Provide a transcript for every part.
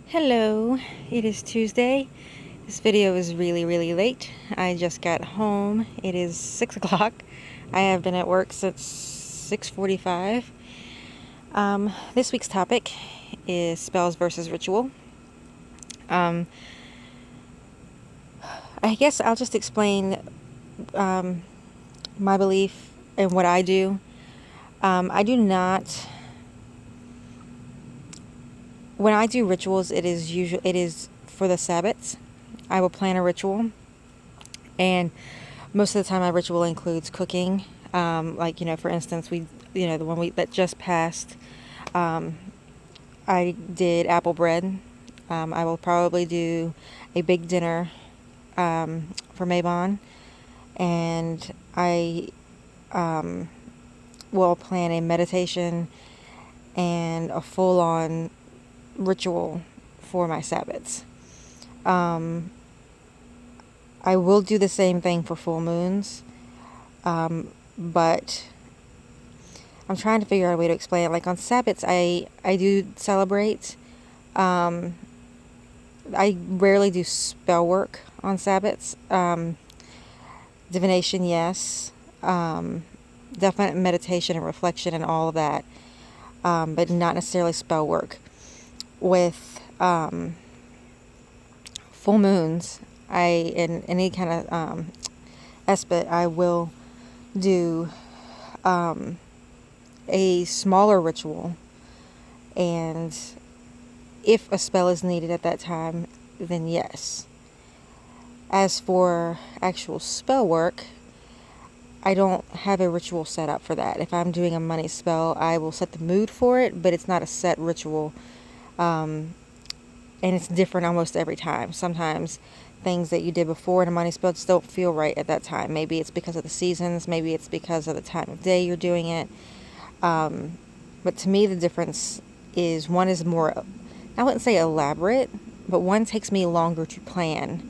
Hello, it is Tuesday. This video is really late. I just got home. It is 6 o'clock. I have been at work since 6:45. This week's topic is spells versus ritual. Um, I guess I'll just explain my belief and what I do. I do not. When I do rituals, it is for the Sabbats. I will plan a ritual, and most of the time my ritual includes cooking. For instance, the one week that just passed, I did apple bread. I will probably do a big dinner for Mabon, and I will plan a meditation and a full-on ritual for my Sabbats. I will do the same thing for full moons, but I'm trying to figure out a way to explain it. Like on Sabbats, I do celebrate. I rarely do spell work on Sabbats. Divination, yes. Definite meditation and reflection and all of that, but not necessarily spell work. With full moons, in any kind of aspect, I will do a smaller ritual, and if a spell is needed at that time, then yes. As for actual spell work, I don't have a ritual set up for that. If I'm doing a money spell, I will set the mood for it, but it's not a set ritual. And it's different almost every time. Sometimes things that you did before in a money spell just don't feel right at that time. Maybe it's because of the seasons, maybe it's because of the time of day you're doing it. But to me, the difference is one is more, I wouldn't say elaborate, but one takes me longer to plan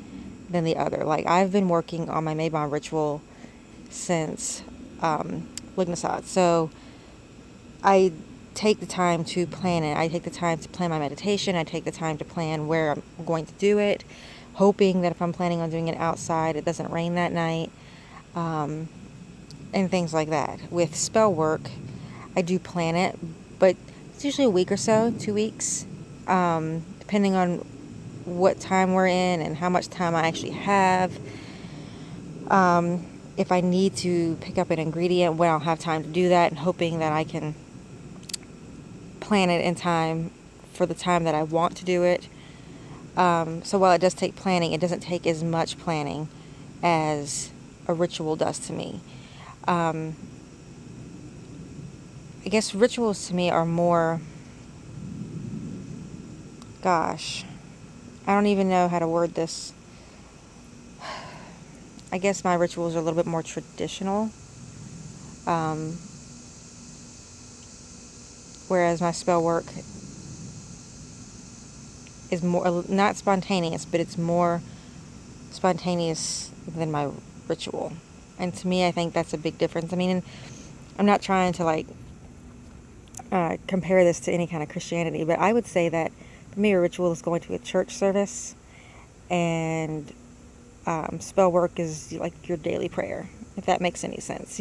than the other. Like, I've been working on my Mabon ritual since Lughnasadh. So I take the time to plan it. I take the time to plan my meditation. I take the time to plan where I'm going to do it, hoping that if I'm planning on doing it outside, it doesn't rain that night, and things like that. With spell work, I do plan it, but it's usually a week or so, 2 weeks, depending on what time we're in and how much time I actually have. If I need to pick up an ingredient, when I'll have time to do that, and hoping that I can plan it in time for the time that I want to do it. So while it does take planning, it doesn't take as much planning as a ritual does to me. I guess rituals to me are more, gosh, I don't even know how to word this. I guess my rituals are a little bit more traditional, whereas my spell work is more, not spontaneous, but it's more spontaneous than my ritual. And to me, I think that's a big difference. I mean, I'm not trying to compare this to any kind of Christianity, but I would say that for me, a ritual is going to a church service, and spell work is like your daily prayer, if that makes any sense.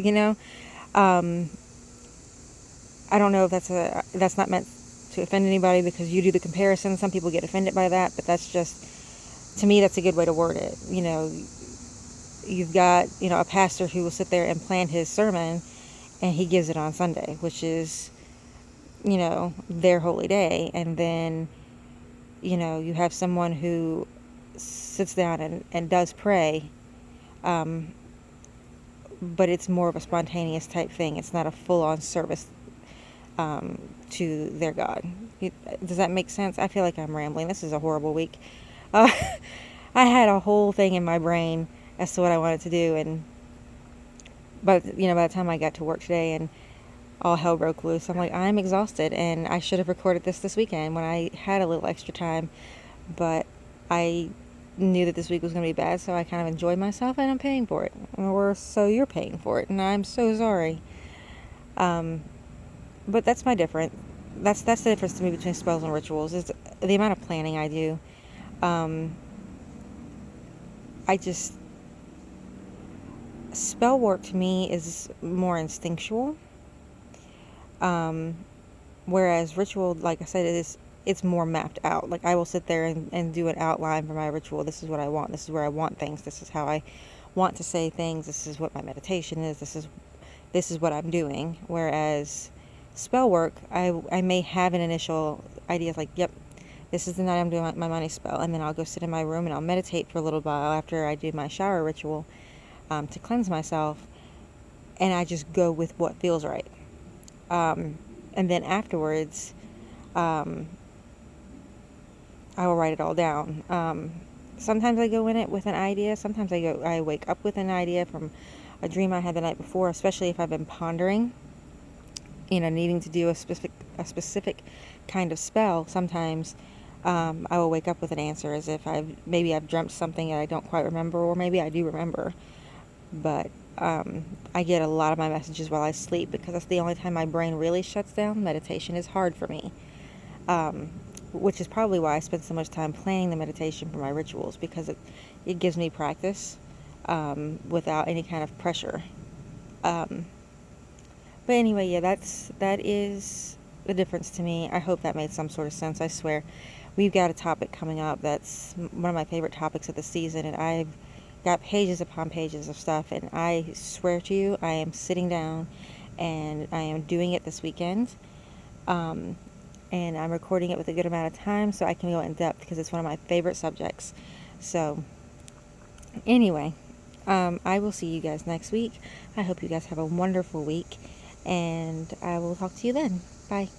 I don't know if that's not meant to offend anybody, because you do the comparison. Some people get offended by that, but that's just, to me, that's a good way to word it. You've got, a pastor who will sit there and plan his sermon, and he gives it on Sunday, which is, their holy day. And then, you have someone who sits down and does pray, but it's more of a spontaneous type thing. It's not a full-on service to their God. Does that make sense? I feel like I'm rambling. This is a horrible week. I had a whole thing in my brain as to what I wanted to do, but by the time I got to work today and all hell broke loose, I'm like, I'm exhausted, and I should have recorded this weekend when I had a little extra time, but I knew that this week was going to be bad, so I kind of enjoyed myself, and I'm paying for it. Or so you're paying for it, and I'm so sorry. But that's my difference. that's the difference to me between spells and rituals, is the amount of planning I do. Um, I just spell work to me is more instinctual, um, whereas ritual, like I said, it's more mapped out. Like I will sit there and do an outline for my ritual. This is what I want. This is where I want things. This is how I want to say things. This is what my meditation is. This is what I'm doing. Whereas spell work, I may have an initial idea of like, yep, this is the night I'm doing my money spell, and then I'll go sit in my room and I'll meditate for a little while after I do my shower ritual, to cleanse myself, and I just go with what feels right. And then afterwards, um, I will write it all down. Sometimes I go in it with an idea. Sometimes I wake up with an idea from a dream I had the night before, especially if I've been pondering, needing to do a specific kind of spell. Sometimes I will wake up with an answer, as if I've dreamt something that I don't quite remember, or maybe I do remember. But I get a lot of my messages while I sleep, because that's the only time my brain really shuts down. Meditation is hard for me, which is probably why I spend so much time planning the meditation for my rituals, because it gives me practice without any kind of pressure. Um, but anyway, yeah, that is the difference to me. I hope that made some sort of sense. I swear, we've got a topic coming up that's one of my favorite topics of the season, and I've got pages upon pages of stuff, and I swear to you, I am sitting down and I am doing it this weekend. Um, and I'm recording it with a good amount of time so I can go in depth, because it's one of my favorite subjects. So, anyway, I will see you guys next week. I hope you guys have a wonderful week, and I will talk to you then. Bye.